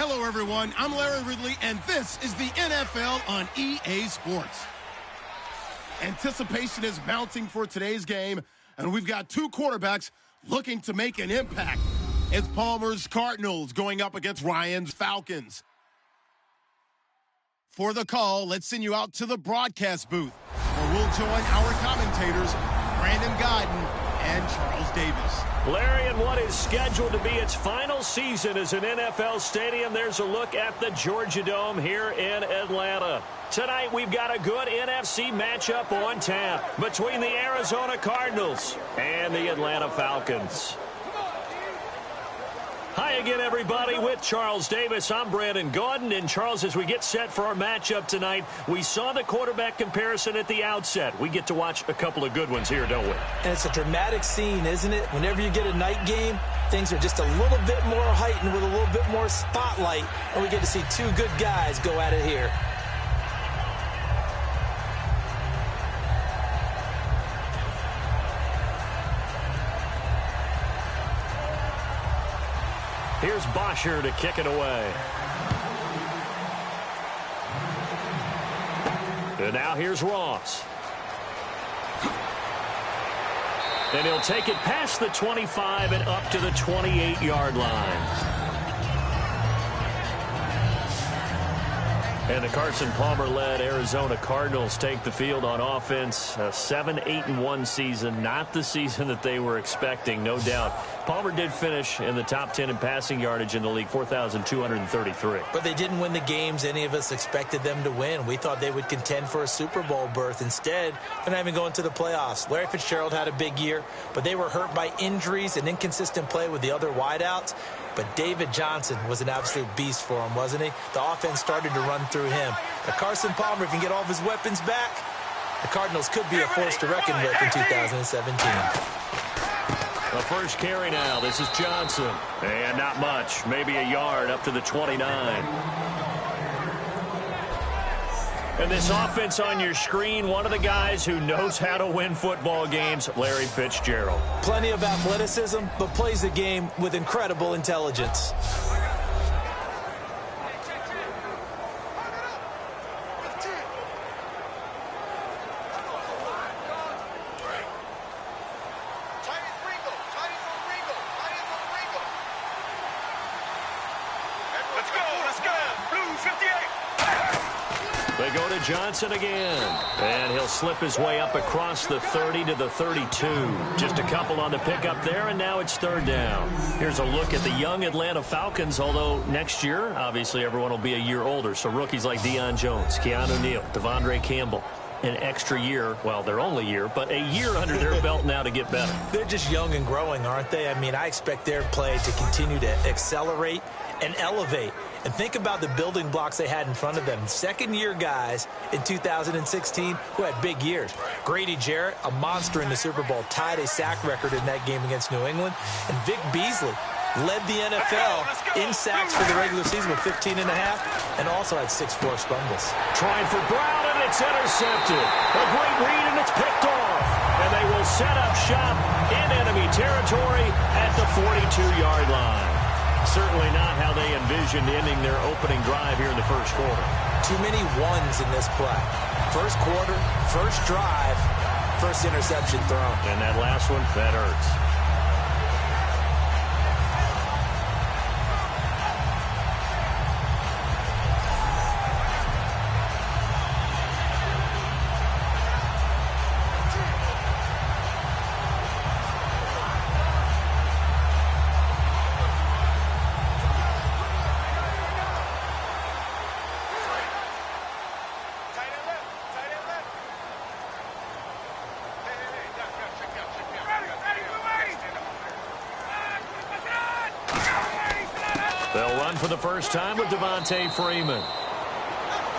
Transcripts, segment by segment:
Hello, everyone. I'm Larry Ridley, and this is the NFL on EA Sports. Anticipation is mounting for today's game, and we've got two quarterbacks looking to make an impact. It's Palmer's Cardinals going up against Ryan's Falcons. For the call, let's send you out to the broadcast booth, where we'll join our commentators, Brandon Godden and Charles Davis. Larry, in what is scheduled to be its final season as an NFL stadium, there's a look at the Georgia Dome here in Atlanta. Tonight, we've got a good NFC matchup on tap between the Arizona Cardinals and the Atlanta Falcons. Hi again, everybody. With Charles Davis, I'm Brandon Gaudin. And Charles, as we get set for our matchup tonight, we saw the quarterback comparison at the outset. We get to watch a couple of good ones here, don't we? And it's a dramatic scene, isn't it? Whenever you get a night game, things are just a little bit more heightened with a little bit more spotlight. And we get to see two good guys go at it here. Here's Bosher to kick it away. And now here's Ross. And he'll take it past the 25 and up to the 28-yard line. And the Carson Palmer-led Arizona Cardinals take the field on offense. A 7-8-1 season, not the season that they were expecting, no doubt. Palmer did finish in the top 10 in passing yardage in the league, 4,233. But they didn't win the games any of us expected them to win. We thought they would contend for a Super Bowl berth. Instead, they're not even going to the playoffs. Larry Fitzgerald had a big year, but they were hurt by injuries and inconsistent play with the other wideouts. But David Johnson was an absolute beast for him, wasn't he? The offense started to run through him. But Carson Palmer can get all of his weapons back. The Cardinals could be a force to reckon with in 2017. The first carry now. This is Johnson. And not much. Maybe a yard up to the 29. And this offense on your screen, one of the guys who knows how to win football games, Larry Fitzgerald. Plenty of athleticism, but plays the game with incredible intelligence. They go to Johnson again, and he'll slip his way up across the 30 to the 32. Just a couple on the pickup there, and now it's third down. Here's a look at the young Atlanta Falcons, although next year, obviously, everyone will be a year older. So rookies like Deion Jones, Keanu Neal, Devondre Campbell, an extra year, well, their only year, but a year under their belt now to get better. They're just young and growing, aren't they? I mean, I expect their play to continue to accelerate and elevate. And think about the building blocks they had in front of them. Second-year guys in 2016 who had big years. Grady Jarrett, a monster in the Super Bowl, tied a sack record in that game against New England. And Vic Beasley led the NFL in sacks for the regular season with 15 and a half, and also had 6 forced fumbles. Trying for Brown, and it's intercepted. A great read, and it's picked off. And they will set up shop in enemy territory at the 42-yard line. Certainly not how they envisioned ending their opening drive here in the first quarter. Too many ones in this play. First quarter, first drive, first interception thrown. And that last one, that hurts. They'll run for the first time with Devontae Freeman.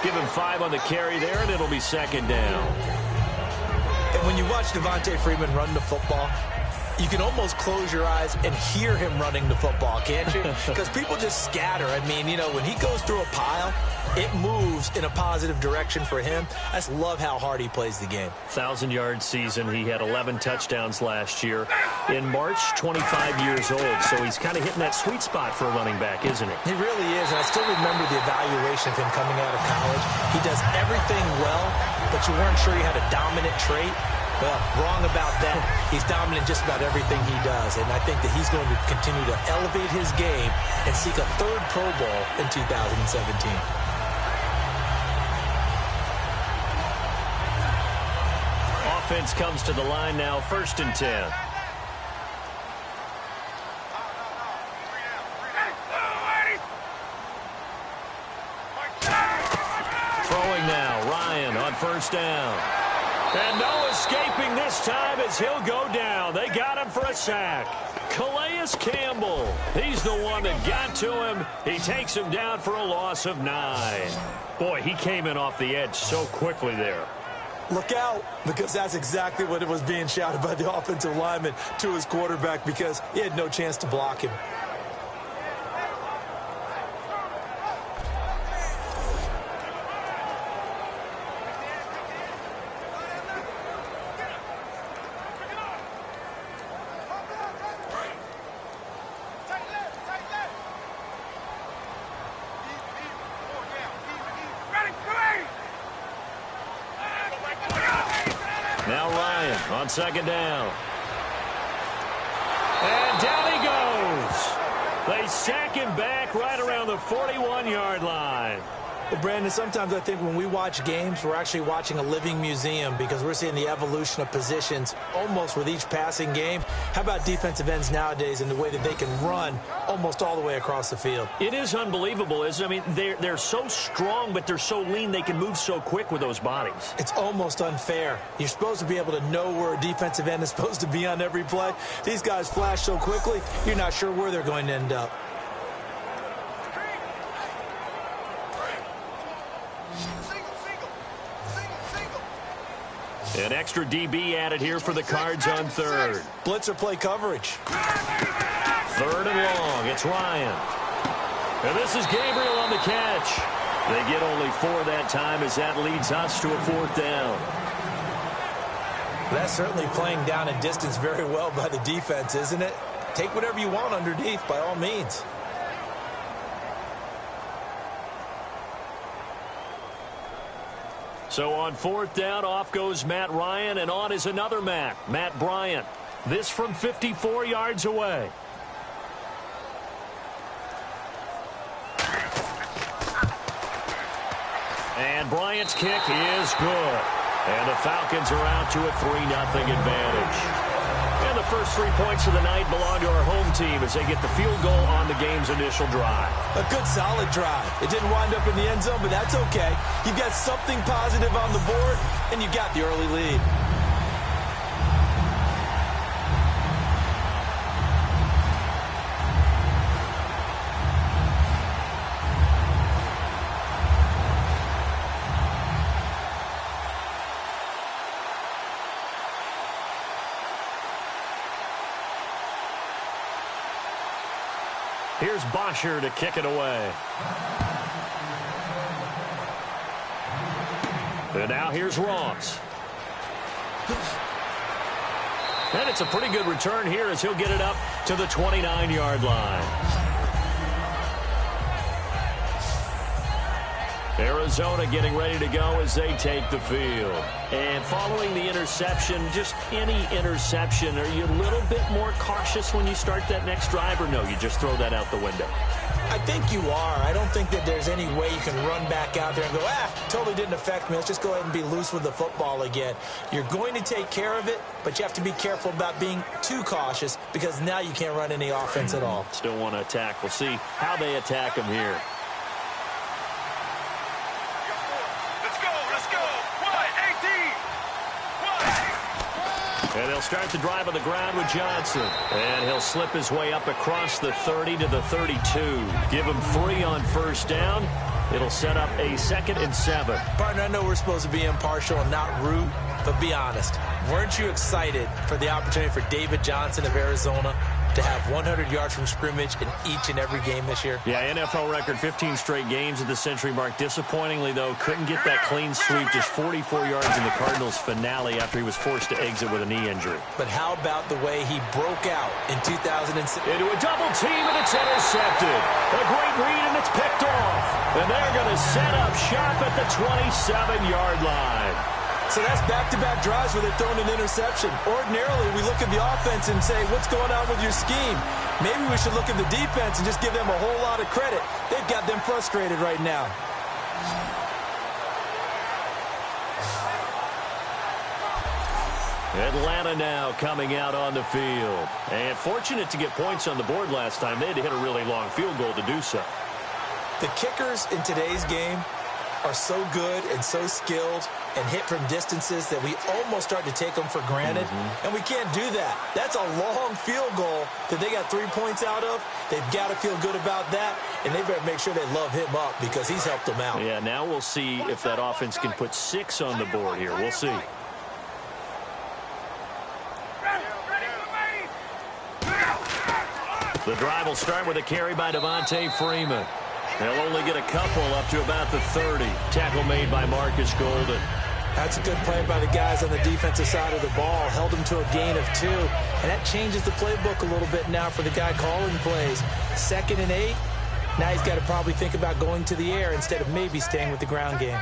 Give him 5 on the carry there, and it'll be second down. And when you watch Devontae Freeman run the football, you can almost close your eyes and hear him running the football, can't you? Because people just scatter. I mean, you know, when he goes through a pile, it moves in a positive direction for him. I just love how hard he plays the game. 1,000-yard season. He had 11 touchdowns last year. In March, 25 years old. So he's kind of hitting that sweet spot for a running back, isn't he? He really is, and I still remember the evaluation of him coming out of college. He does everything well, but you weren't sure he had a dominant trait. Well, wrong about that. He's dominant just about everything he does, and I think that he's going to continue to elevate his game and seek a third Pro Bowl in 2017. Offense comes to the line now, 1st and 10. Throwing now, Ryan on 1st down. And no escaping this time as he'll go down. They got him for a sack. Calais Campbell, he's the one that got to him. He takes him down for a loss of 9. Boy, he came in off the edge so quickly there. Look out, because that's exactly what it was being shouted by the offensive lineman to his quarterback, because he had no chance to block him. Now Ryan on 2nd down. And down he goes. They sack him back right around the 41-yard line. Well, Brandon, sometimes I think when we watch games, we're actually watching a living museum because we're seeing the evolution of positions almost with each passing game. How about defensive ends nowadays and the way that they can run almost all the way across the field? It is unbelievable, isn't it? I mean, they're so strong, but they're so lean they can move so quick with those bodies. It's almost unfair. You're supposed to be able to know where a defensive end is supposed to be on every play. These guys flash so quickly, you're not sure where they're going to end up. An extra DB added here for the Cards on 3rd. Blitzer play coverage. 3rd and long. It's Ryan. And this is Gabriel on the catch. They get only 4 that time as that leads us to a 4th down. That's certainly playing down and distance very well by the defense, isn't it? Take whatever you want underneath by all means. So on 4th down, off goes Matt Ryan, and on is another Matt Bryant. This from 54 yards away. And Bryant's kick is good. And the Falcons are out to a 3-0 advantage. And the first 3 points of the night belong to our home team as they get the field goal on the game's initial drive. A good, solid drive. It didn't wind up in the end zone, but that's okay. You got something positive on the board, and you got the early lead. Here's Bosher to kick it away. And now here's Ross. And it's a pretty good return here as he'll get it up to the 29-yard line. Arizona getting ready to go as they take the field. And following the interception, just any interception, are you a little bit more cautious when you start that next drive, or no, you just throw that out the window? I think you are. I don't think that there's any way you can run back out there and go, totally didn't affect me. Let's just go ahead and be loose with the football again. You're going to take care of it, but you have to be careful about being too cautious because now you can't run any offense at all. Still want to attack. We'll see how they attack him here. And they'll start the drive on the ground with Johnson. And he'll slip his way up across the 30 to the 32. Give him 3 on 1st down. It'll set up a 2nd and 7. Partner, I know we're supposed to be impartial and not root, but be honest. Weren't you excited for the opportunity for David Johnson of Arizona to have 100 yards from scrimmage in each and every game this year? Yeah, NFL record 15 straight games at the century mark. Disappointingly, though, couldn't get that clean sweep, just 44 yards in the Cardinals' finale after he was forced to exit with a knee injury. But how about the way he broke out in 2006? Into a double team, and it's intercepted. A great read, and it's picked off. And they're going to set up shop at the 27-yard line. So that's back-to-back drives where they're throwing an interception. Ordinarily, we look at the offense and say, what's going on with your scheme? Maybe we should look at the defense and just give them a whole lot of credit. They've got them frustrated right now. Atlanta now coming out on the field. And fortunate to get points on the board last time. They had to hit a really long field goal to do so. The kickers in today's game are so good and so skilled and hit from distances that we almost start to take them for granted. And we can't do that. That's a long field goal that they got 3 points out of. They've got to feel good about that, and they better make sure they love him up because he's helped them out. Yeah, now we'll see if that offense can put 6 on the board here. We'll see. The drive will start with a carry by Devontae Freeman. They'll only get a couple up to about the 30. Tackle made by Marcus Golden. That's a good play by the guys on the defensive side of the ball. Held them to a gain of 2. And that changes the playbook a little bit now for the guy calling plays. 2nd and 8. Now he's got to probably think about going to the air instead of maybe staying with the ground game.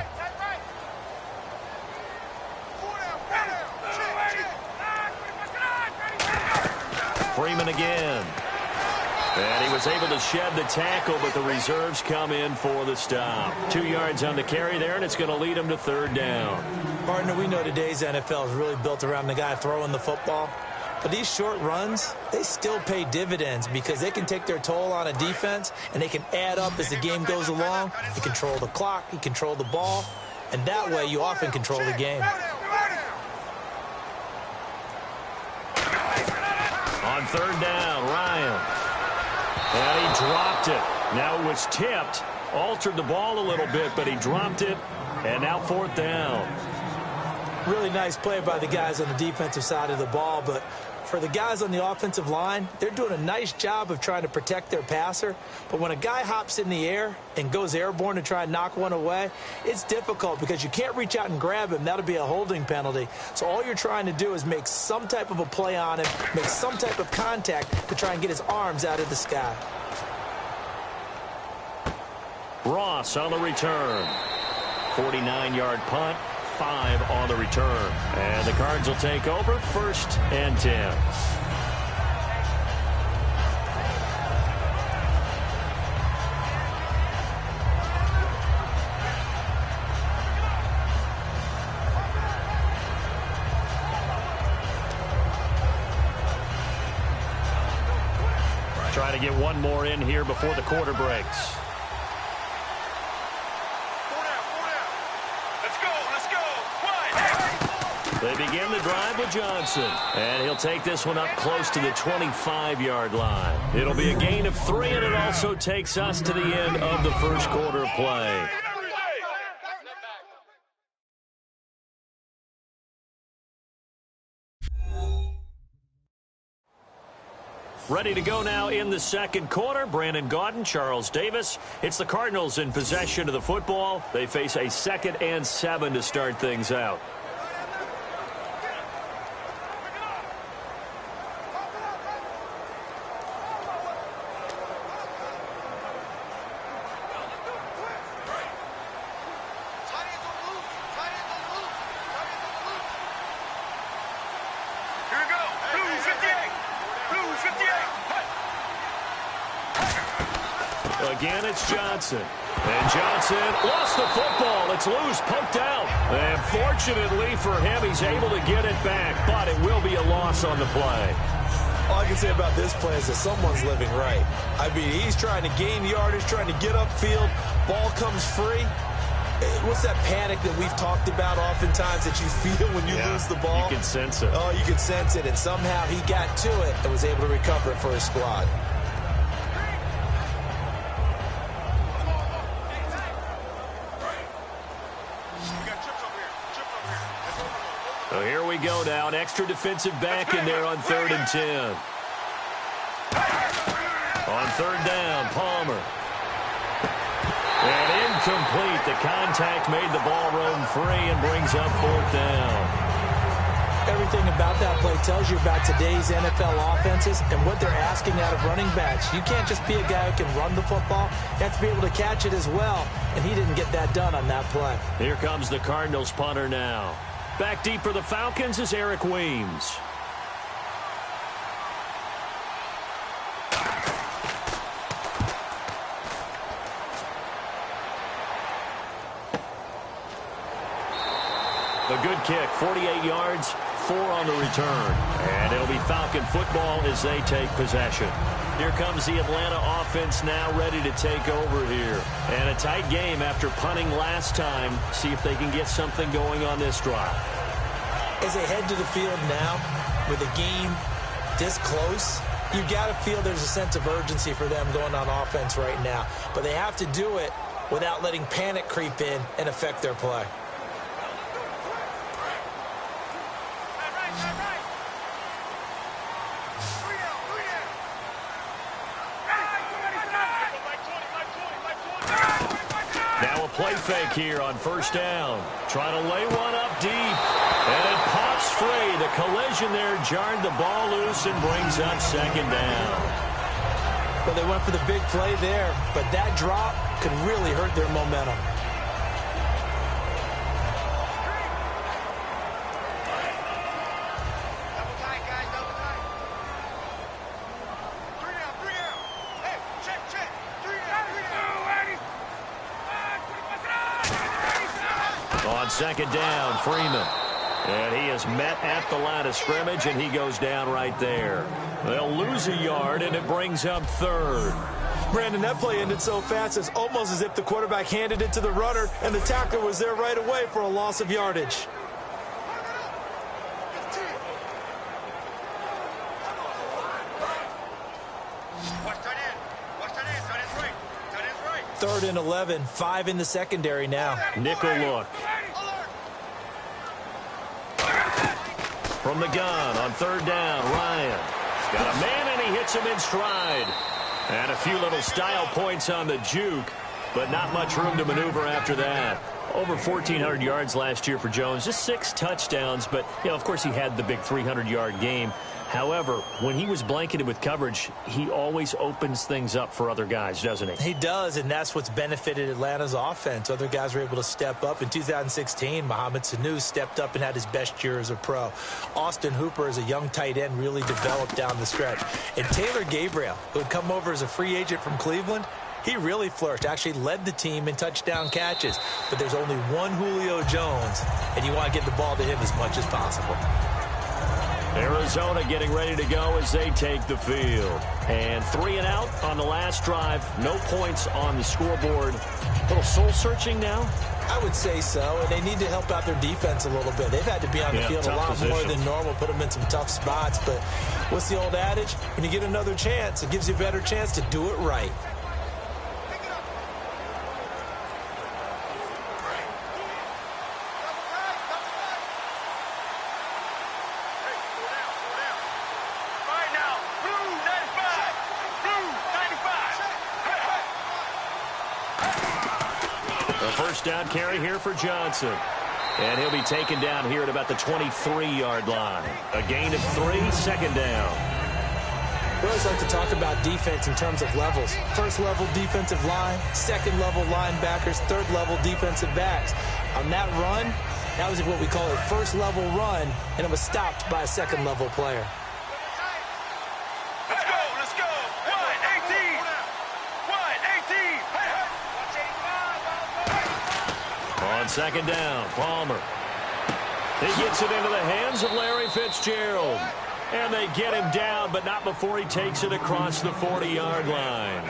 Freeman again. And he was able to shed the tackle, but the reserves come in for the stop. 2 yards on the carry there, and it's going to lead him to 3rd down. Partner, we know today's NFL is really built around the guy throwing the football. But these short runs, they still pay dividends because they can take their toll on a defense, and they can add up as the game goes along. You control the clock, you control the ball, and that way you often control the game. On 3rd down, Ryan. And he dropped it. Now it was tipped. Altered the ball a little bit, but he dropped it. And now 4th down. Really nice play by the guys on the defensive side of the ball, but for the guys on the offensive line, they're doing a nice job of trying to protect their passer. But when a guy hops in the air and goes airborne to try and knock one away, it's difficult because you can't reach out and grab him. That'll be a holding penalty. So all you're trying to do is make some type of a play on him, make some type of contact to try and get his arms out of the sky. Ross on the return. 49-yard punt. 5 on the return. And the Cards will take over 1st and 10. Trying to get one more in here before the quarter breaks. They begin the drive with Johnson, and he'll take this one up close to the 25-yard line. It'll be a gain of 3, and it also takes us to the end of the first quarter of play. Ready to go now in the second quarter. Brandon Gaudin, Charles Davis. It's the Cardinals in possession of the football. They face a 2nd and 7 to start things out. Again, it's Johnson. And Johnson lost the football. It's loose, poked out. And fortunately for him, he's able to get it back. But it will be a loss on the play. All I can say about this play is that someone's living right. I mean, he's trying to gain yardage, trying to get upfield. Ball comes free. What's that panic that we've talked about oftentimes that you feel when you lose the ball? You can sense it. Oh, you can sense it. And somehow he got to it and was able to recover it for his squad. So here we go now. An extra defensive back in there on 3rd and 10. On 3rd down, Palmer. And incomplete. The contact made the ball roam free and brings up 4th down. Everything about that play tells you about today's NFL offenses and what they're asking out of running backs. You can't just be a guy who can run the football. You have to be able to catch it as well, and he didn't get that done on that play. Here comes the Cardinals punter now. Back deep for the Falcons is Eric Weems. A good kick, 48 yards, 4 on the return. And it'll be Falcon football as they take possession. Here comes the Atlanta offense now ready to take over here. And a tight game after punting last time. See if they can get something going on this drive. As they head to the field now, with the game this close, you got to feel there's a sense of urgency for them going on offense right now. But they have to do it without letting panic creep in and affect their play. Play fake here on 1st down. Trying to lay one up deep. And it pops free. The collision there jarred the ball loose and brings up 2nd down. Well, they went for the big play there, but that drop could really hurt their momentum. On 2nd down, Freeman. And he is met at the line of scrimmage, and he goes down right there. They'll lose a yard, and it brings up 3rd. Brandon, that play ended so fast, it's almost as if the quarterback handed it to the runner, and the tackler was there right away for a loss of yardage. Third and 11, 5 in the secondary now. Nickel look. From the gun on 3rd down, Ryan. Got a man, and he hits him in stride. And a few little style points on the juke, but not much room to maneuver after that. Over 1,400 yards last year for Jones, just 6 touchdowns, but, of course he had the big 300-yard game. However, when he was blanketed with coverage, he always opens things up for other guys, doesn't he? He does, and that's what's benefited Atlanta's offense. Other guys were able to step up. In 2016, Mohamed Sanu stepped up and had his best year as a pro. Austin Hooper, as a young tight end, really developed down the stretch. And Taylor Gabriel, who had come over as a free agent from Cleveland, he really flourished, actually led the team in touchdown catches. But there's only one Julio Jones, and you want to get the ball to him as much as possible. Arizona getting ready to go as they take the field. And 3 and out on the last drive. No points on the scoreboard. A little soul-searching now? I would say so, and they need to help out their defense a little bit. They've had to be on the field a lot more than normal, put them in some tough spots. But what's the old adage? When you get another chance, it gives you a better chance to do it right. First down carry here for Johnson. And he'll be taken down here at about the 23-yard line. A gain of 3, 2nd down. We always like to talk about defense in terms of levels. First level defensive line, second level linebackers, third level defensive backs. On that run, that was what we call a first level run, and it was stopped by a second level player. Let's go. 1-18. 1-18. On 2nd down, Palmer. He gets it into the hands of Larry Fitzgerald. And they get him down, but not before he takes it across the 40-yard line.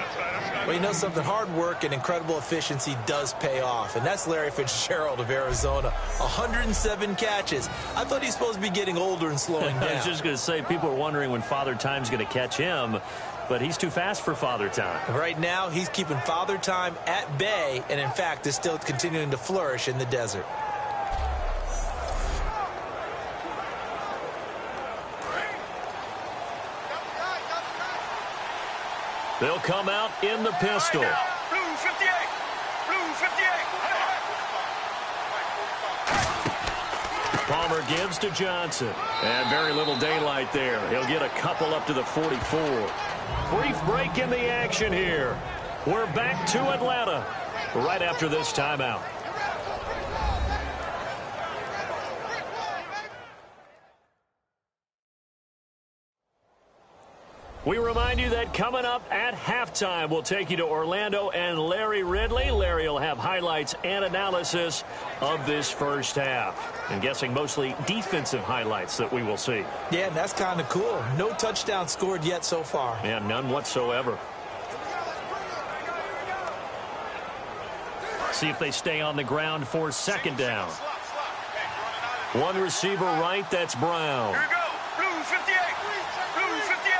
Well, you know something? Hard work and incredible efficiency does pay off, and that's Larry Fitzgerald of Arizona. 107 catches. I thought he's supposed to be getting older and slowing down. I was just going to say, people are wondering when Father Time's going to catch him, but he's too fast for Father Time. Right now, he's keeping Father Time at bay, and in fact, is still continuing to flourish in the desert. They'll come out in the pistol. Blue 58. Blue 58. Palmer gives to Johnson. And very little daylight there. He'll get a couple up to the 44. Brief break in the action here. We're back to Atlanta right after this timeout. We remind you that coming up at halftime, we'll take you to Orlando and Larry Ridley. Larry will have highlights and analysis of this first half. I'm guessing mostly defensive highlights that we will see. Yeah, and that's kind of cool. No touchdown scored yet so far. Yeah, none whatsoever. See if they stay on the ground for second down. One receiver right, that's Brown. Here we go. Blue 58. Blue 58.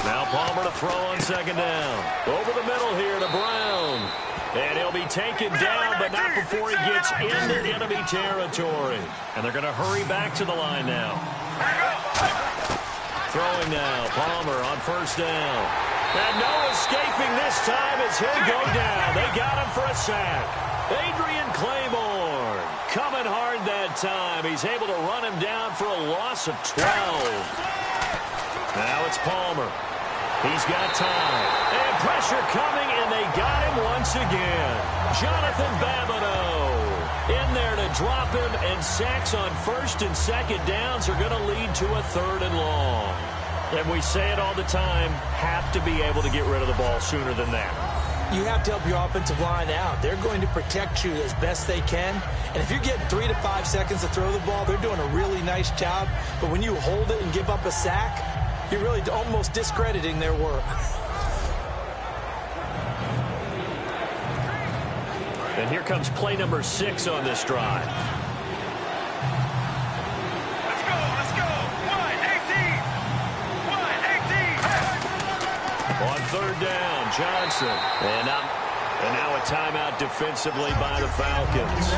Now Palmer to throw on second down. Over the middle here to Brown. And he'll be taken down, but not before he gets into enemy territory. And they're going to hurry back to the line now. Throwing now, Palmer on first down. And no escaping this time as he'll go down. They got him for a sack. Adrian Claiborne coming hard that time. He's able to run him down for a loss of 12. Now it's Palmer. He's got time. And pressure coming, and they got him once again. Jonathan Babineau in there to drop him, and sacks on first and second downs are going to lead to a third and long. And we say it all the time, have to be able to get rid of the ball sooner than that. You have to help your offensive line out. They're going to protect you as best they can. And if you're getting 3 to 5 seconds to throw the ball, they're doing a really nice job. But when you hold it and give up a sack, you're really almost discrediting their work. And here comes play number 6 on this drive. Let's go. Let's go. 118. 118. On third down, Johnson. And now a timeout defensively by the Falcons.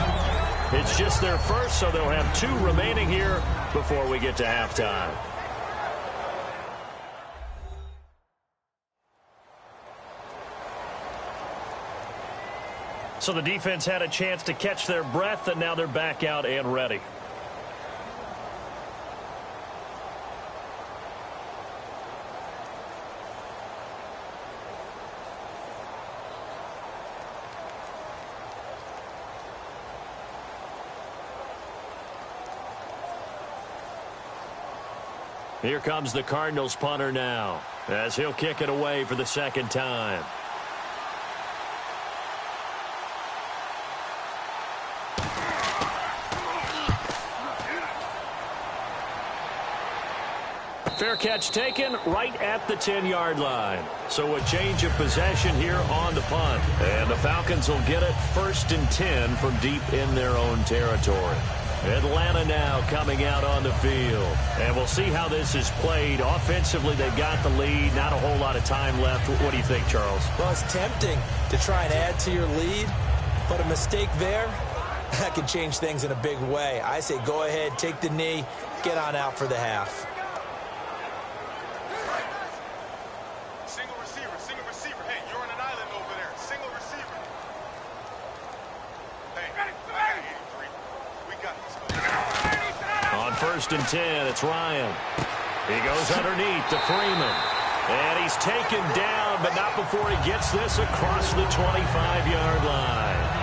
It's just their first, so they'll have 2 remaining here before we get to halftime. So the defense had a chance to catch their breath, and now they're back out and ready. Here comes the Cardinals punter now, as he'll kick it away for the second time. Fair catch taken right at the 10-yard line. So a change of possession here on the punt. And the Falcons will get it 1st and 10 from deep in their own territory. Atlanta now coming out on the field. And we'll see how this is played. Offensively, they've got the lead. Not a whole lot of time left. What do you think, Charles? Well, it's tempting to try and add to your lead, but a mistake there, that can change things in a big way. I say go ahead, take the knee, get on out for the half. Single receiver. Hey, you're on an island over there. Single receiver. Hey, we got this. On 1st and 10, it's Ryan. He goes underneath to Freeman. And he's taken down, but not before he gets this across the 25-yard line.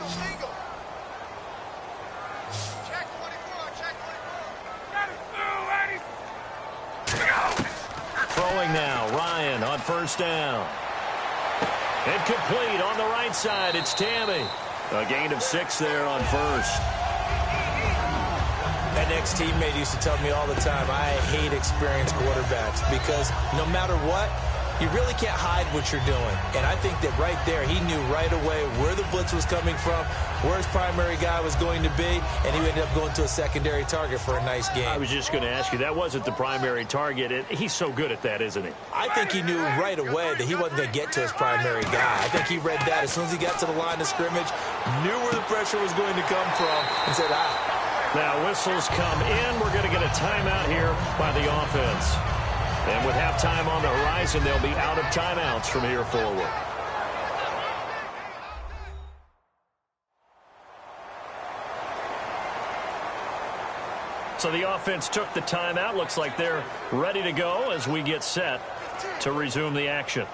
Single. Check 24. Throwing now, Ryan on 1st down. Incomplete on the right side, it's Tammy. A gain of 6 there on 1st. An ex-teammate used to tell me all the time, I hate experienced quarterbacks because no matter what, you really can't hide what you're doing. And I think that right there, he knew right away where the blitz was coming from, where his primary guy was going to be, and he ended up going to a secondary target for a nice game. I was just going to ask you, that wasn't the primary target. He's so good at that, isn't he? I think he knew right away that he wasn't going to get to his primary guy. I think he read that as soon as he got to the line of scrimmage, knew where the pressure was going to come from, and said, Now whistles come in. We're going to get a timeout here by the offense. And with halftime on the horizon, they'll be out of timeouts from here forward. So the offense took the timeout. Looks like they're ready to go as we get set to resume the action.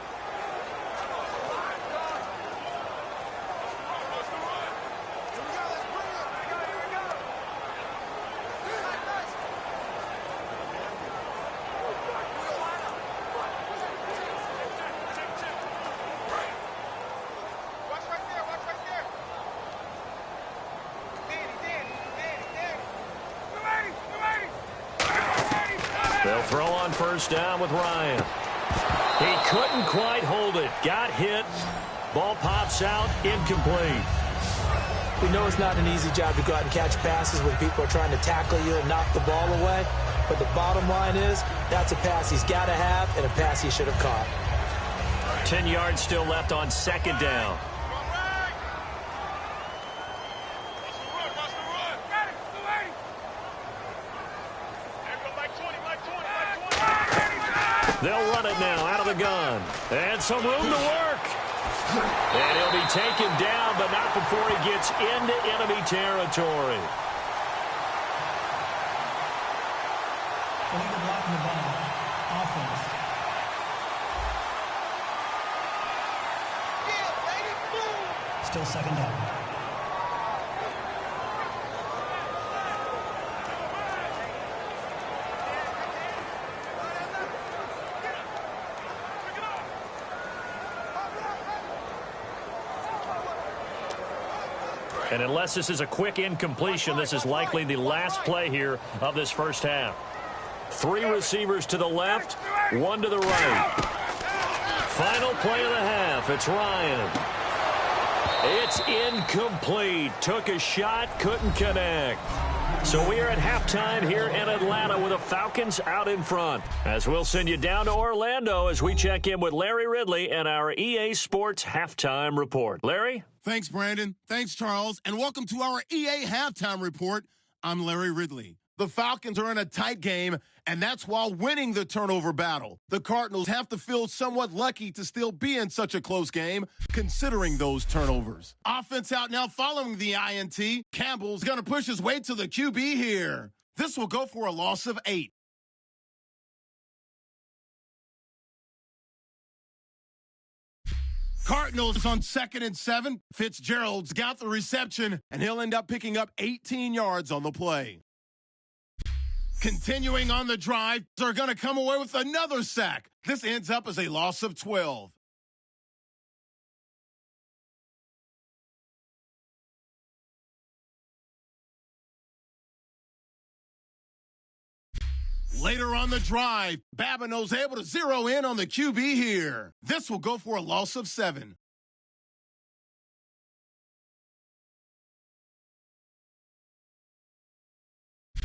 They'll throw on first down with Ryan. He couldn't quite hold it. Got hit. Ball pops out. Incomplete. We know it's not an easy job to go out and catch passes when people are trying to tackle you and knock the ball away. But the bottom line is, that's a pass he's got to have and a pass he should have caught. 10 yards still left on second down. They'll run it now out of the gun. And some room to work. And he'll be taken down, but not before he gets into enemy territory. Still second down. And unless this is a quick incompletion, this is likely the last play here of this first half. 3 receivers to the left, 1 to the right. Final play of the half. It's Ryan. It's incomplete. Took a shot, couldn't connect. So we are at halftime here in Atlanta with the Falcons out in front. As we'll send you down to Orlando as we check in with Larry Ridley and our EA Sports Halftime Report. Larry? Thanks, Brandon. Thanks, Charles. And welcome to our EA Halftime Report. I'm Larry Ridley. The Falcons are in a tight game, and that's while winning the turnover battle. The Cardinals have to feel somewhat lucky to still be in such a close game, considering those turnovers. Offense out now following the INT. Campbell's going to push his way to the QB here. This will go for a loss of 8. Cardinals on 2nd and 7. Fitzgerald's got the reception, and he'll end up picking up 18 yards on the play. Continuing on the drive, they're going to come away with another sack. This ends up as a loss of 12. Later on the drive, Babineau's able to zero in on the QB here. This will go for a loss of 7.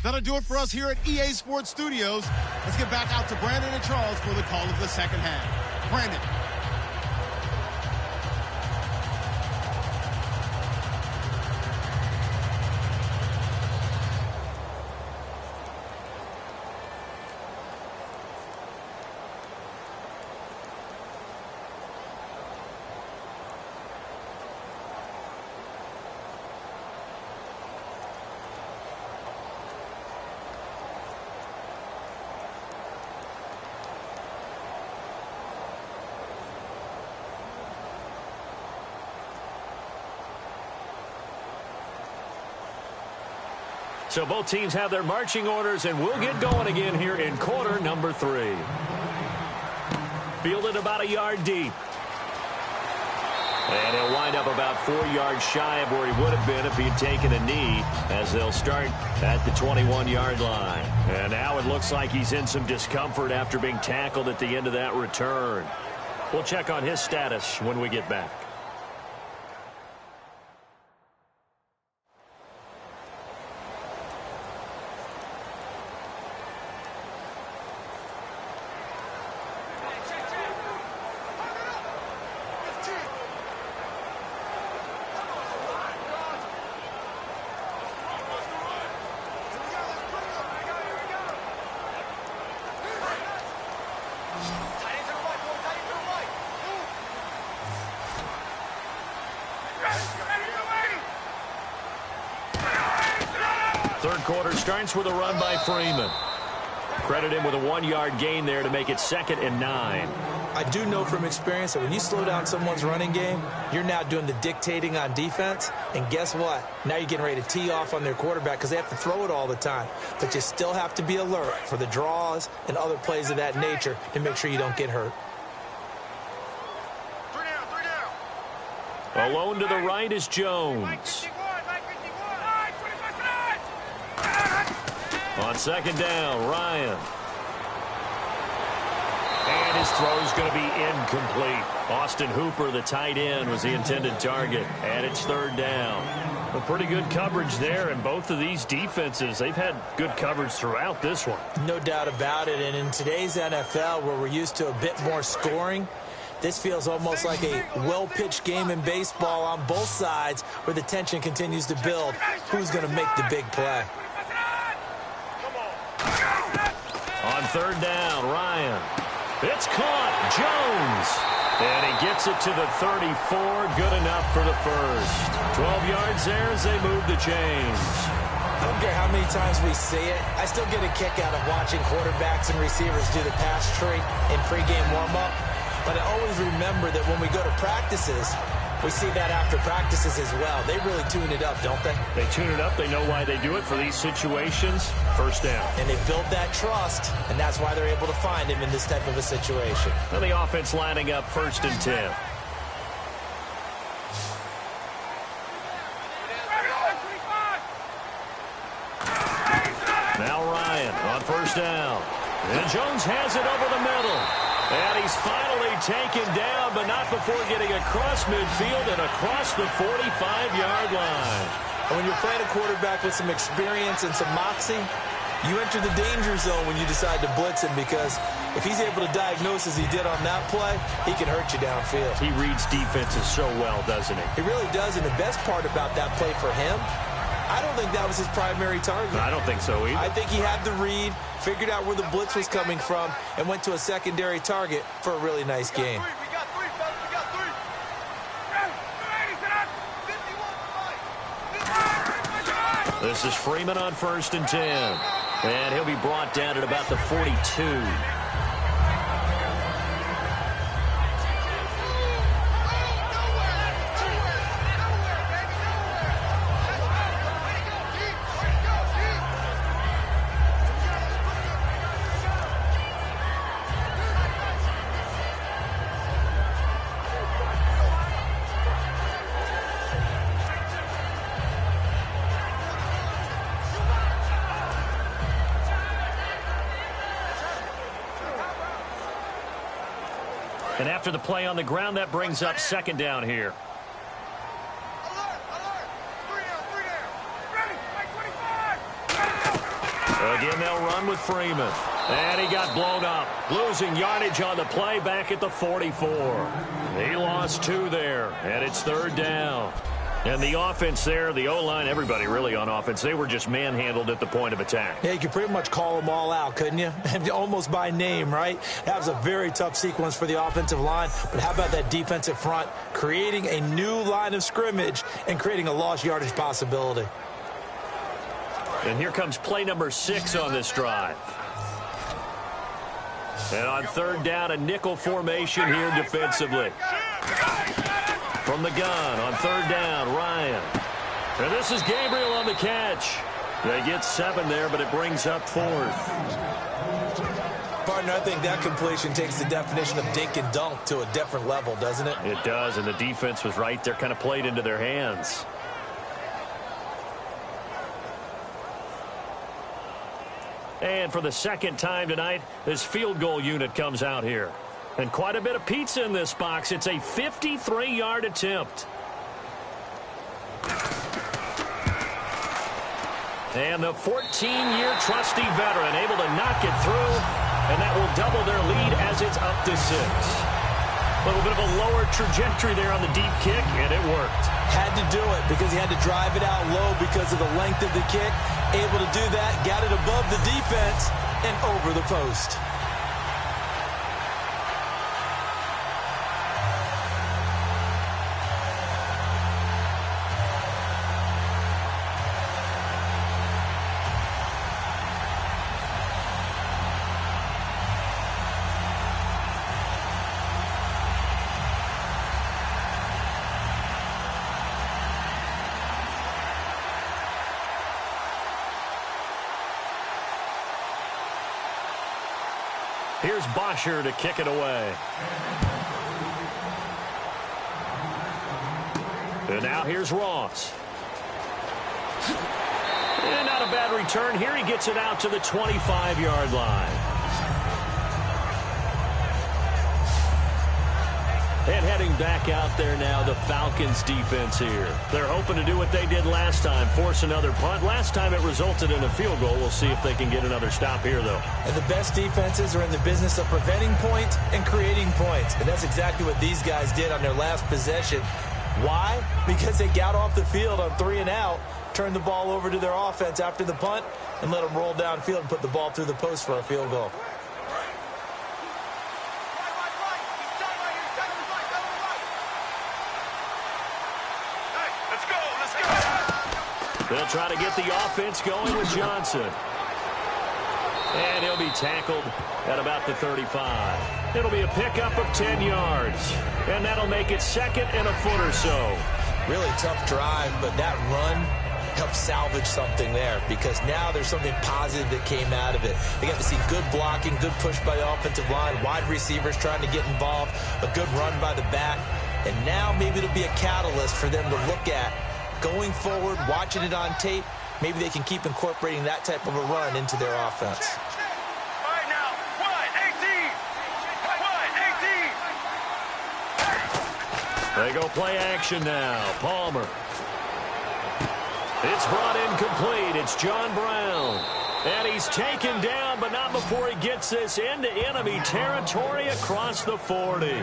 That'll do it for us here at EA Sports Studios. Let's get back out to Brandon and Charles for the call of the second half. Brandon. So both teams have their marching orders, and we'll get going again here in quarter number 3. Fielded about a yard deep. And he'll wind up about 4 yards shy of where he would have been if he had taken a knee, as they'll start at the 21-yard line. And now it looks like he's in some discomfort after being tackled at the end of that return. We'll check on his status when we get back. Third quarter starts with a run by Freeman. Credit him with a 1-yard gain there to make it 2nd and 9. I do know from experience that when you slow down someone's running game, you're now doing the dictating on defense. And guess what? Now you're getting ready to tee off on their quarterback because they have to throw it all the time. But you still have to be alert for the draws and other plays of that nature to make sure you don't get hurt. Alone to the right is Jones. On 2nd down, Ryan. And his throw's going to be incomplete. Austin Hooper, the tight end, was the intended target. And it's 3rd down. Well, pretty good coverage there, and both of these defenses, they've had good coverage throughout this one. No doubt about it. And in today's NFL, where we're used to a bit more scoring, this feels almost like a well-pitched game in baseball on both sides where the tension continues to build. Who's going to make the big play? On 3rd down, Ryan. It's caught. Jones. And he gets it to the 34. Good enough for the first. 12 yards there as they move the chains. I don't care how many times we see it. I still get a kick out of watching quarterbacks and receivers do the pass tree in pregame warm-up. But I always remember that when we go to practices, we see that after practices as well. They really tune it up, don't they? They tune it up. They know why they do it for these situations. 1st down. And they build that trust, and that's why they're able to find him in this type of a situation. And the offense lining up 1st and 10. Now Ryan on 1st down. And Jones has it over the middle. And he's finally taken down, but not before getting across midfield and across the 45-yard line. And when you're playing a quarterback with some experience and some moxie, you enter the danger zone when you decide to blitz him, because if he's able to diagnose as he did on that play, he can hurt you downfield. He reads defenses so well, doesn't he? He really does, and the best part about that play for him, I don't think that was his primary target. I don't think so either. I think he had the read, figured out where the blitz was coming from, and went to a secondary target for a really nice game. We got three, fellas. We got three. This is Freeman on 1st and 10. And he'll be brought down at about the 42. And after the play on the ground, that brings up 2nd down here. Again, they'll run with Freeman. And he got blown up. Losing yardage on the play back at the 44. He lost 2 there, and it's 3rd down. And the offense there, the O-line, everybody really on offense, they were just manhandled at the point of attack. Yeah, you could pretty much call them all out, couldn't you? Almost by name, right? That was a very tough sequence for the offensive line. But how about that defensive front creating a new line of scrimmage and creating a lost yardage possibility? And here comes play number 6 on this drive. And on 3rd down, a nickel formation here defensively. From the gun on 3rd down, Ryan. And this is Gabriel on the catch. They get 7 there, but it brings up 4th. Partner, I think that completion takes the definition of dink and dunk to a different level, doesn't it? It does, and the defense was right there, kind of played into their hands. And for the second time tonight, this field goal unit comes out here. And quite a bit of pizza in this box. It's a 53-yard attempt. And the 14-year trusty veteran able to knock it through, and that will double their lead as it's up to 6. A little bit of a lower trajectory there on the deep kick, and it worked. Had to do it because he had to drive it out low because of the length of the kick. Able to do that, got it above the defense and over the post. Here's Bosher to kick it away. And now here's Ross. And not a bad return here. He gets it out to the 25-yard line. And heading back out there now, the Falcons defense here. They're hoping to do what they did last time, force another punt. Last time it resulted in a field goal. We'll see if they can get another stop here, though. And the best defenses are in the business of preventing points and creating points. And that's exactly what these guys did on their last possession. Why? Because they got off the field on 3 and out, turned the ball over to their offense after the punt, and let them roll downfield and put the ball through the post for a field goal. They'll try to get the offense going with Johnson. And he'll be tackled at about the 35. It'll be a pickup of 10 yards. And that'll make it second and a foot or so. Really tough drive, but that run helped salvage something there because now there's something positive that came out of it. They got to see good blocking, good push by the offensive line, wide receivers trying to get involved, a good run by the back. And now maybe it'll be a catalyst for them to look at going forward, watching it on tape. Maybe they can keep incorporating that type of a run into their offense. All right, now, 1-18. They go play action now. Palmer. It's brought in complete. It's John Brown. And he's taken down, but not before he gets this into enemy territory across the 40.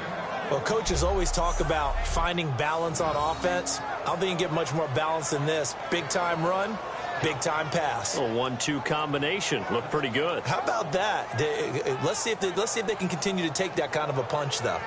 Well, coaches always talk about finding balance on offense. I don't think you can get much more balance than this. Big-time run, big-time pass. A 1-2 combination. Looked pretty good. How about that? Let's see if they can continue to take that kind of a punch, though.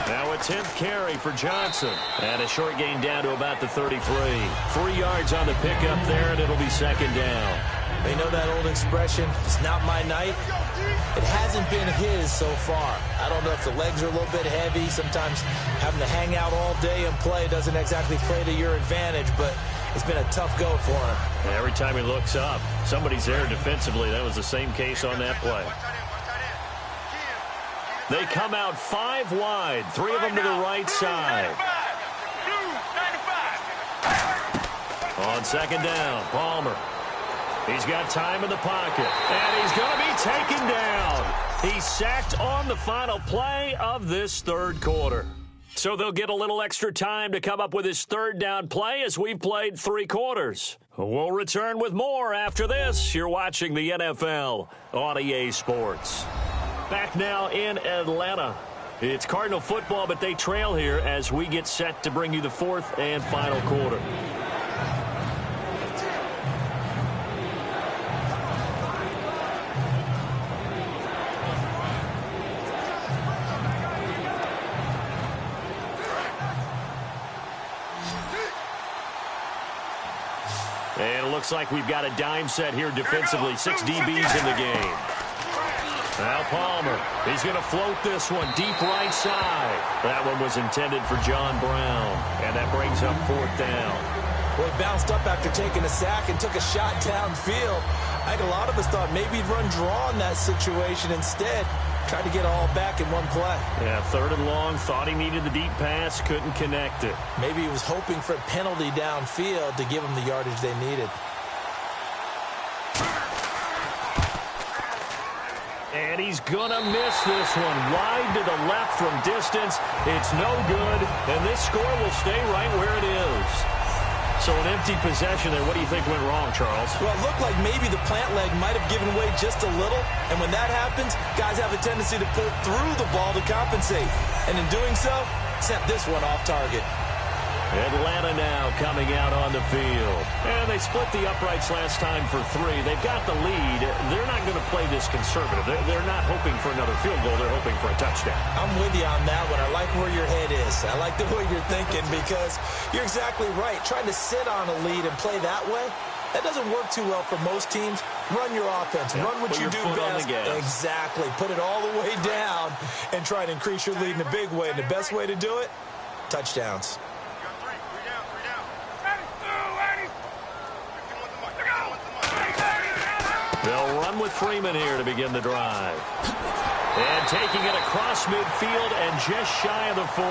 Now a 10th carry for Johnson. And a short gain down to about the 33. 3 yards on the pickup there, and it'll be second down. They know that old expression, it's not my night. It hasn't been his so far. I don't know if the legs are a little bit heavy. Sometimes having to hang out all day and play doesn't exactly play to your advantage, but it's been a tough go for him. And every time he looks up, somebody's there defensively. That was the same case on that play. They come out 5 wide, 3 of them to the right side. On second down, Palmer. He's got time in the pocket, and he's going to be taken down. He's sacked on the final play of this third quarter. So they'll get a little extra time to come up with his third down play as we've played 3 quarters. We'll return with more after this. You're watching the NFL on EA Sports. Back now in Atlanta. It's Cardinal football, but they trail here as we get set to bring you the 4th and final quarter. And it looks like we've got a dime set here defensively. 6 DBs in the game. Now Palmer, he's going to float this one deep right side. That one was intended for John Brown, and that brings up 4th down. Well, he bounced up after taking a sack and took a shot downfield. I think a lot of us thought maybe he'd run draw in that situation instead. Tried to get all back in one play. Yeah, 3rd and long, thought he needed the deep pass, couldn't connect it. Maybe he was hoping for a penalty downfield to give him the yardage they needed. And he's going to miss this one. Wide to the left from distance. It's no good, and this score will stay right where it is. So an empty possession there. What do you think went wrong, Charles? Well, it looked like maybe the plant leg might have given way just a little, and when that happens, guys have a tendency to pull through the ball to compensate. And in doing so, sent this one off target. Atlanta now coming out on the field. And they split the uprights last time for 3. They've got the lead. They're not going to play this conservative. They're not hoping for another field goal. They're hoping for a touchdown. I'm with you on that one. I like where your head is. I like the way you're thinking because you're exactly right. Trying to sit on a lead and play that way, that doesn't work too well for most teams. Run your offense. Run what you do best. Exactly. Put it all the way down and try to increase your lead in a big way. And the best way to do it, touchdowns. They'll run with Freeman here to begin the drive. And taking it across midfield and just shy of the 40.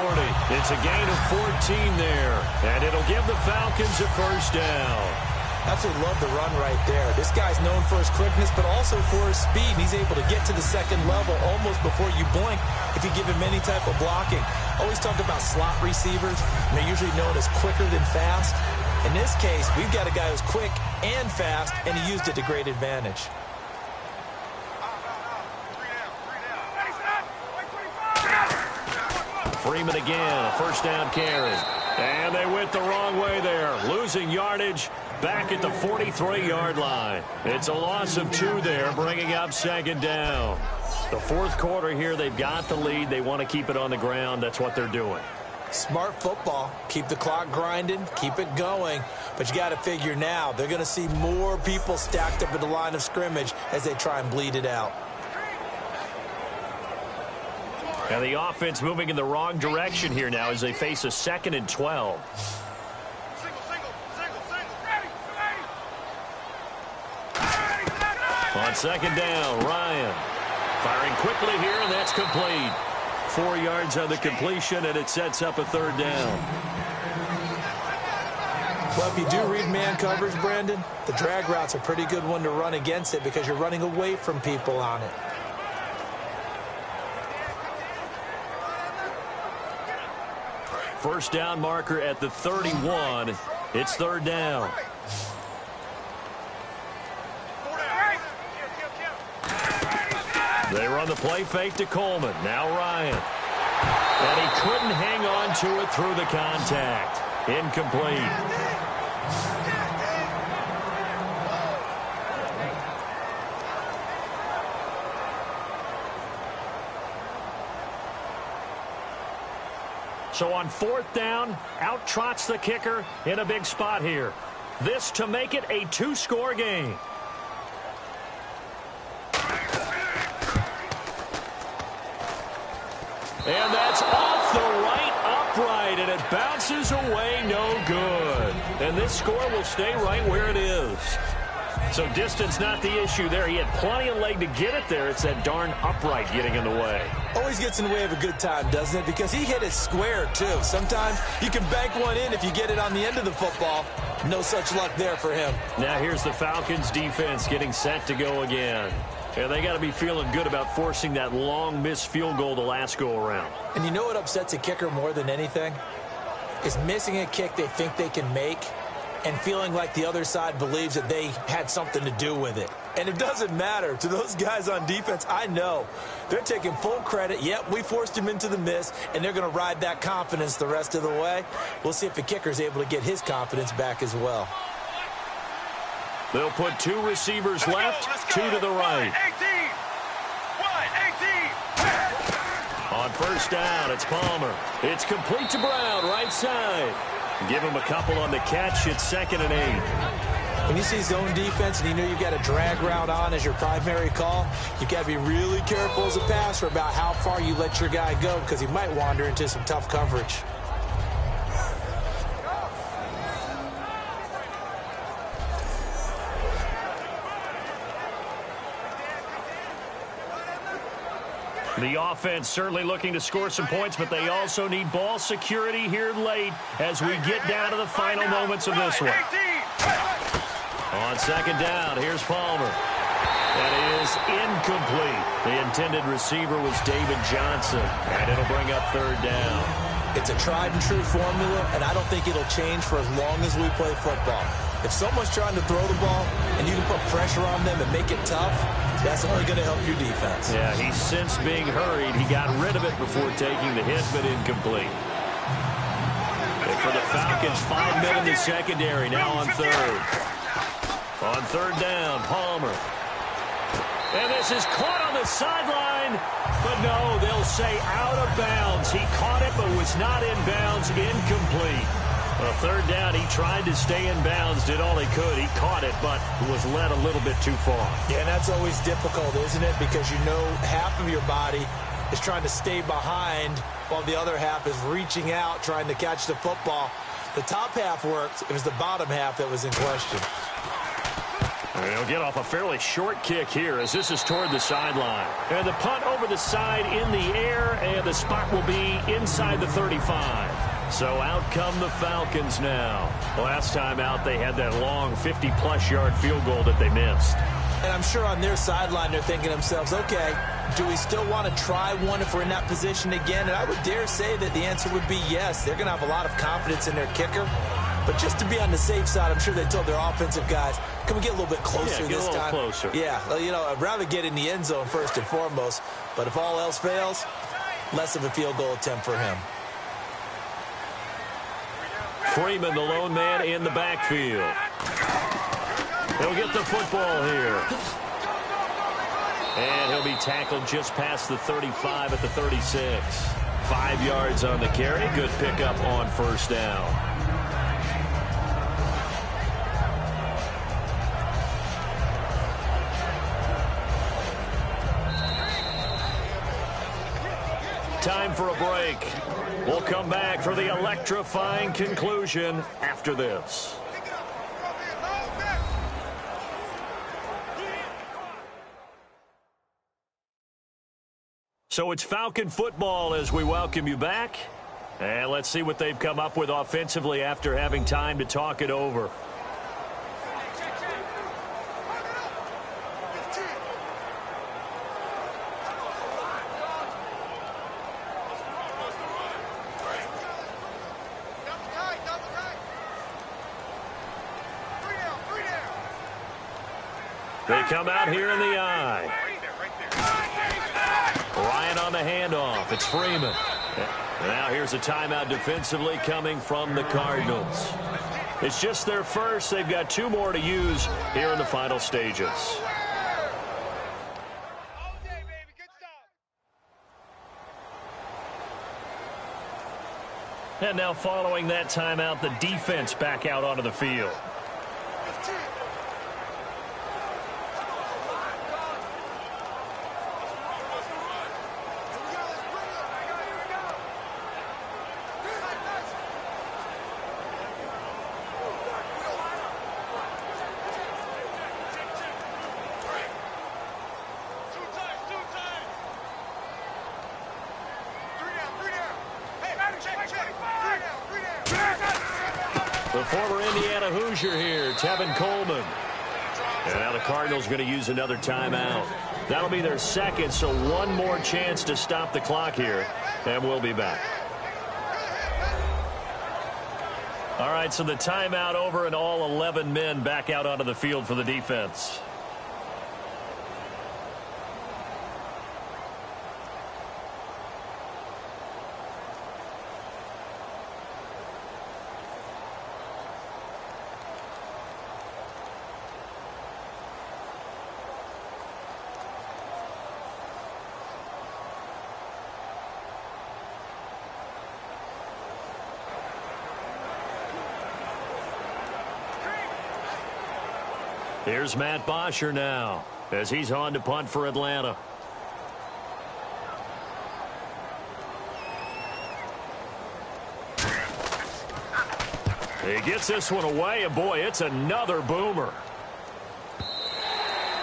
It's a gain of 14 there. And it'll give the Falcons a 1st down. Absolutely love the run right there. This guy's known for his quickness, but also for his speed. He's able to get to the 2nd level almost before you blink if you give him any type of blocking. Always talk about slot receivers. They're usually known as quicker than fast. In this case, we've got a guy who's quick and fast, and he used it to great advantage. Freeman again, a 1st down carry. And they went the wrong way there. Losing yardage back at the 43-yard line. It's a loss of 2 there, bringing up 2nd down. The 4th quarter here, they've got the lead. They want to keep it on the ground. That's what they're doing. Smart football. Keep the clock grinding. Keep it going. But you got to figure now, they're going to see more people stacked up at the line of scrimmage as they try and bleed it out. And the offense moving in the wrong direction here now as they face a 2nd and 12. On 2nd down, Ryan firing quickly here, and that's complete. 4 yards on the completion, and it sets up a 3rd down. Well, if you do read man coverage, Brandon, the drag route's a pretty good one to run against it because you're running away from people on it. First down marker at the 31. It's 3rd down. They run the play fake to Coleman. Now Ryan. And he couldn't hang on to it through the contact. Incomplete. So on 4th down, out trots the kicker in a big spot here. This to make it a 2-score game. And that's off the right upright, and it bounces away, no good. And this score will stay right where it is. So distance not the issue there. He had plenty of leg to get it there. It's that darn upright getting in the way. Always gets in the way of a good time, doesn't it? Because he hit it square, too. Sometimes you can bank one in if you get it on the end of the football. No such luck there for him. Now here's the Falcons defense getting set to go again. And they got to be feeling good about forcing that long missed field goal the last go-around. And you know what upsets a kicker more than anything? Is missing a kick they think they can make and feeling like the other side believes that they had something to do with it. And it doesn't matter. To those guys on defense, I know. They're taking full credit. Yep, we forced him into the miss, and they're going to ride that confidence the rest of the way. We'll see if the kicker's able to get his confidence back as well. They'll put 2 receivers left, 2 to the right. On 1st down, it's Palmer. It's complete to Brown, right side. Give him a couple on the catch. It's 2nd and 8. When you see zone defense and you know you've got a drag route on as your primary call, you've got to be really careful as a passer about how far you let your guy go because he might wander into some tough coverage. The offense certainly looking to score some points, but they also need ball security here late as we get down to the final moments of this one. On second down, here's Palmer. That is incomplete. The intended receiver was David Johnson, and it'll bring up third down. It's a tried-and-true formula, and I don't think it'll change for as long as we play football. If someone's trying to throw the ball and you can put pressure on them and make it tough, that's only going to help your defense. Yeah, he's since being hurried. He got rid of it before taking the hit, but incomplete. And for the Falcons, 5 men in the secondary, now on third. On third down, Palmer. And this is caught on the sideline, but no, they'll say out of bounds. He caught it, but was not in bounds, incomplete. Well, third down, he tried to stay in bounds, did all he could. He caught it, but was led a little bit too far. Yeah, and that's always difficult, isn't it? Because you know half of your body is trying to stay behind while the other half is reaching out, trying to catch the football. The top half worked. It was the bottom half that was in question. And he'll get off a fairly short kick here as this is toward the sideline. And the punt over the side in the air, and the spot will be inside the 35. So out come the Falcons now. Last time out, they had that long 50-plus yard field goal that they missed. And I'm sure on their sideline, they're thinking to themselves, okay, do we still want to try one if we're in that position again? And I would dare say that the answer would be yes. They're going to have a lot of confidence in their kicker. But just to be on the safe side, I'm sure they told their offensive guys, can we get a little bit closer this time? Yeah, get a little closer. Yeah, well, you know, I'd rather get in the end zone first and foremost. But if all else fails, less of a field goal attempt for him. Freeman, the lone man in the backfield. He'll get the football here. And he'll be tackled just past the 35 at the 36. 5 yards on the carry. Good pickup on first down. Time for a break. We'll come back for the electrifying conclusion after this. So it's Falcon football as we welcome you back. And let's see what they've come up with offensively after having time to talk it over. They come out here in the eye. Ryan on the handoff. It's Freeman. Now here's a timeout defensively coming from the Cardinals. It's just their first. They've got 2 more to use here in the final stages. And now following that timeout, the defense back out onto the field. The former Indiana Hoosier here, Tevin Coleman. And now the Cardinals going to use another timeout. That'll be their second, so 1 more chance to stop the clock here, and we'll be back. All right, so the timeout over and all 11 men back out onto the field for the defense. Here's Matt Bosher now as he's on to punt for Atlanta. He gets this one away, and boy, it's another boomer.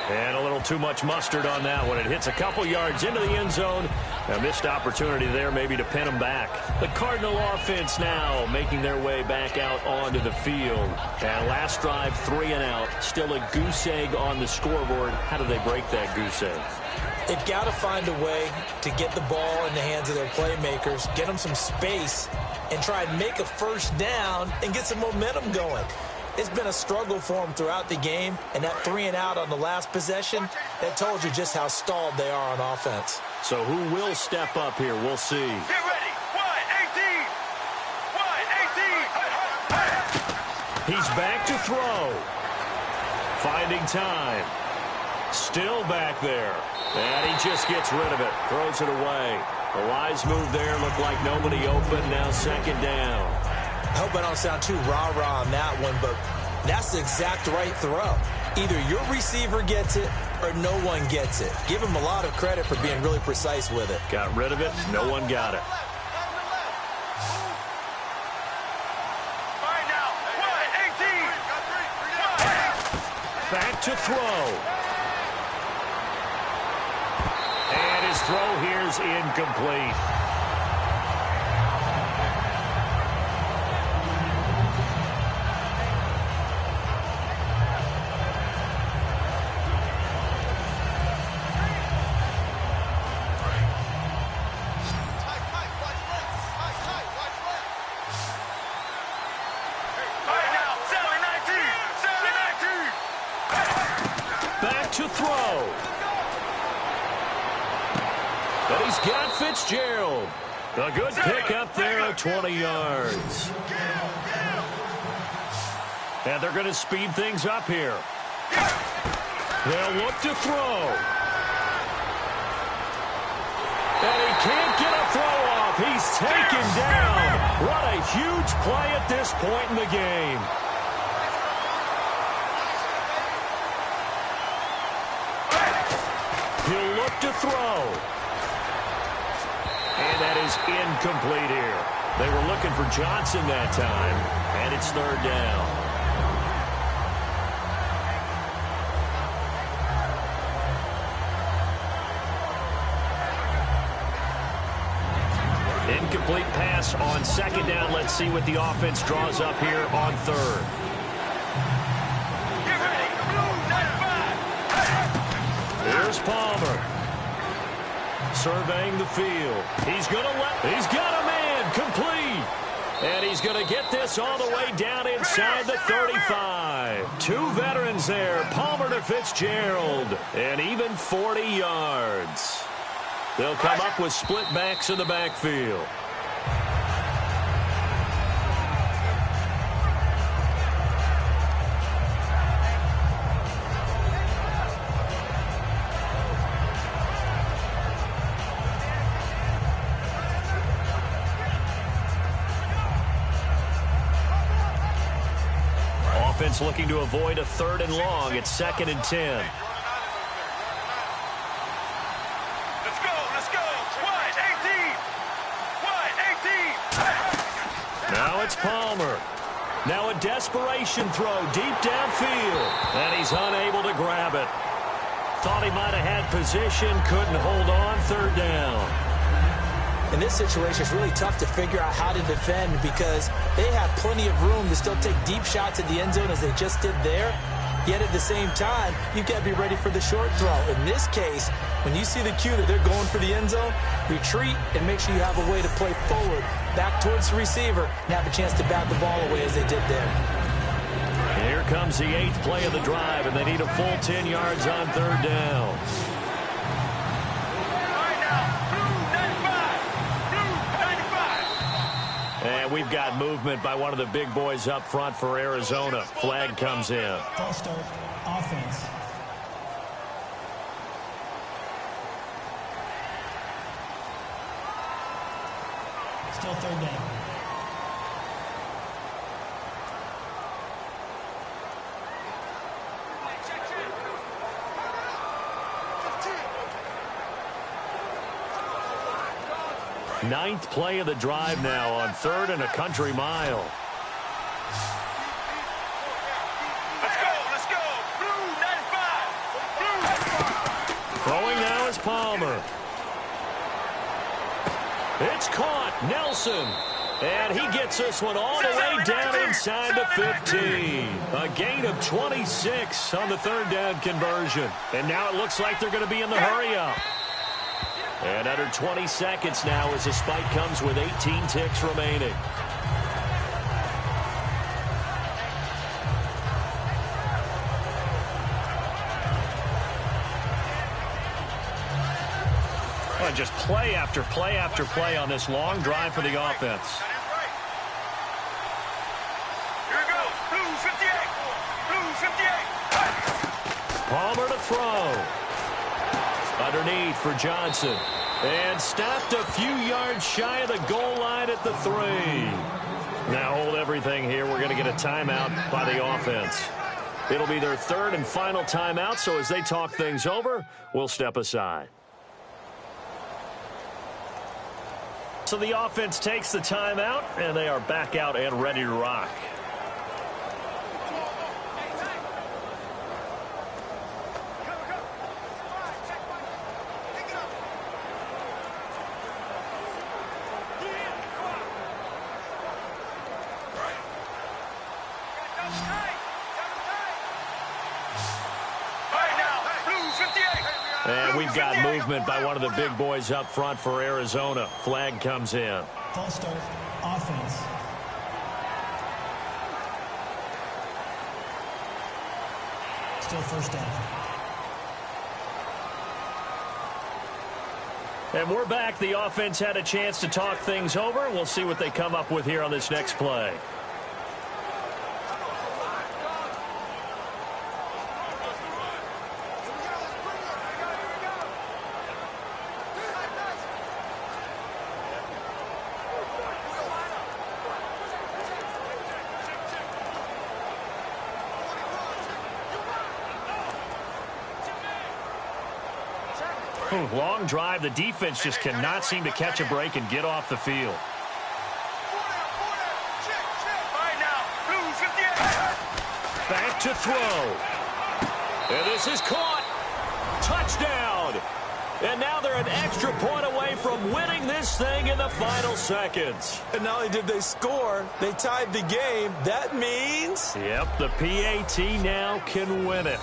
And a little too much mustard on that one. It hits a couple yards into the end zone. A missed opportunity there maybe to pin him back. The Cardinal offense now making their way back out onto the field. And last drive, 3 and out. Still a goose egg on the scoreboard. How do they break that goose egg? They've got to find a way to get the ball in the hands of their playmakers, get them some space, and try and make a first down and get some momentum going. It's been a struggle for them throughout the game, and that 3 and out on the last possession, that told you just how stalled they are on offense. So who will step up here? We'll see. Get ready. 1-18. 1-18. He's back to throw. Finding time. Still back there. And he just gets rid of it. Throws it away. A wise move there. Looked like nobody open. Now second down. I hope I don't sound too rah-rah on that one, but that's the exact right throw. Either your receiver gets it or no one gets it. Give him a lot of credit for being really precise with it. Got rid of it. No one got it. All right, now. 1-18. Back to throw. And his throw here's incomplete. To throw. But he's got Fitzgerald. A good pickup there of 20 yards. And they're going to speed things up here. They'll look to throw. And he can't get a throw off. He's taken down. What a huge play at this point in the game. He'll look to throw. And that is incomplete here. They were looking for Johnson that time, and it's third down. Incomplete pass on second down. Let's see what the offense draws up here on third. Get ready. Blue 95. Here's Palmer. Surveying the field. He's got a man complete. And he's going to get this all the way down inside the 35. Two veterans there, Palmer to Fitzgerald. And even 40 yards. They'll come up with split backs in the backfield. Offense looking to avoid a third and long. It's 2nd and 10. Let's go. 1-18. Now it's Palmer. Now a desperation throw deep downfield. And he's unable to grab it. Thought he might have had position. Couldn't hold on. Third down. In this situation, it's really tough to figure out how to defend because they have plenty of room to still take deep shots at the end zone as they just did there. Yet at the same time, you've got to be ready for the short throw. In this case, when you see the cue that they're going for the end zone, retreat and make sure you have a way to play forward, back towards the receiver, and have a chance to bat the ball away as they did there. And here comes the 8th play of the drive, and they need a full 10 yards on third down. And we've got movement by one of the big boys up front for Arizona. Flag comes in. False start, offense. Still third down. Ninth play of the drive now on 3rd and a country mile. Let's go. Blue 95. Blue 95. Throwing now is Palmer. It's caught. Nelson. And he gets this one all the way down inside the 15. A gain of 26 on the 3rd down conversion. And now it looks like they're going to be in the hurry-up. And under 20 seconds now as the spike comes with 18 ticks remaining. Well, just play after play after play on this long drive for the offense. Here it goes. Blue 58. Blue 58. Palmer to throw. Underneath for Johnson. And stopped a few yards shy of the goal line at the 3. Now hold everything here. We're going to get a timeout by the offense. It'll be their 3rd and final timeout, so as they talk things over, we'll step aside. So the offense takes the timeout, and they are back out and ready to rock. And we've got movement by one of the big boys up front for Arizona. Flag comes in. False start. Offense. Still 1st down. And we're back. The offense had a chance to talk things over. We'll see what they come up with here on this next play. Long drive. The defense just cannot seem to catch a break and get off the field. Back to throw. And this is caught. Touchdown. And now they're an extra point away from winning this thing in the final seconds. And not only did they score, they tied the game. That means... Yep, the PAT now can win it.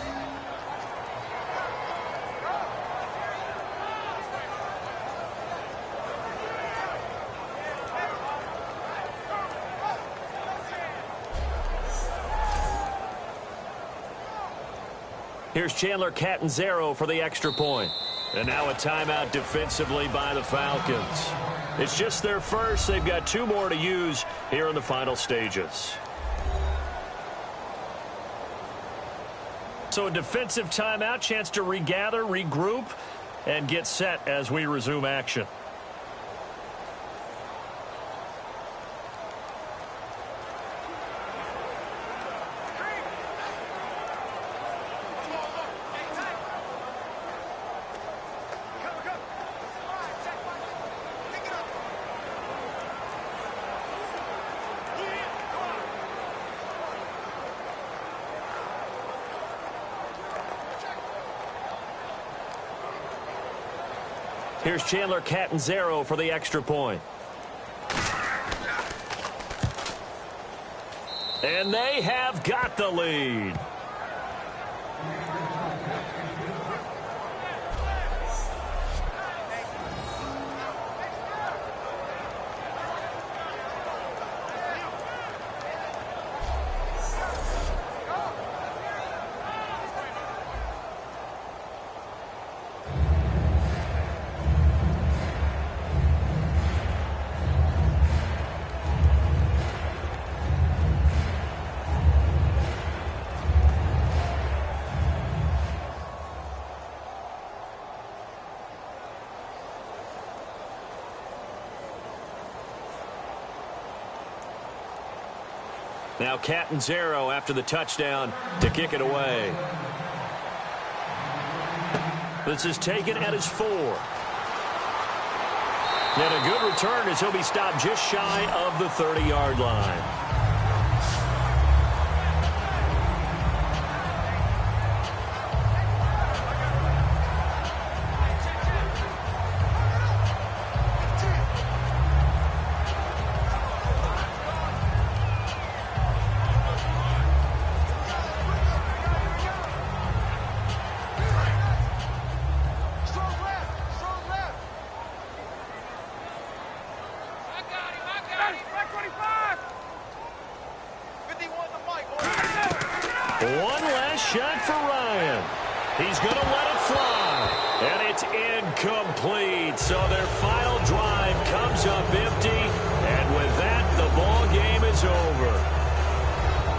Here's Chandler Catanzaro for the extra point. And now a timeout defensively by the Falcons. It's just their first. They've got 2 more to use here in the final stages. So a defensive timeout, chance to regather, regroup, and get set as we resume action. Here's Chandler Catanzaro for the extra point. And they have got the lead. Now Catanzaro after the touchdown to kick it away. This is taken at his 4. And a good return as he'll be stopped just shy of the 30-yard line. One last shot for Ryan. He's going to let it fly. And it's incomplete. So their final drive comes up empty. And with that, the ball game is over.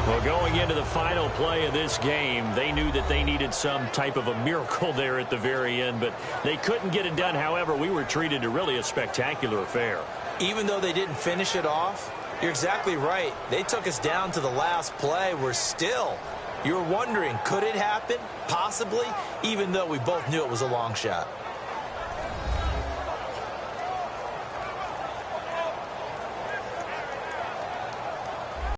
Well, going into the final play of this game, they knew that they needed some type of a miracle there at the very end, but they couldn't get it done. However, we were treated to really a spectacular affair. Even though they didn't finish it off, you're exactly right. They took us down to the last play. You're wondering, could it happen? Possibly, even though we both knew it was a long shot.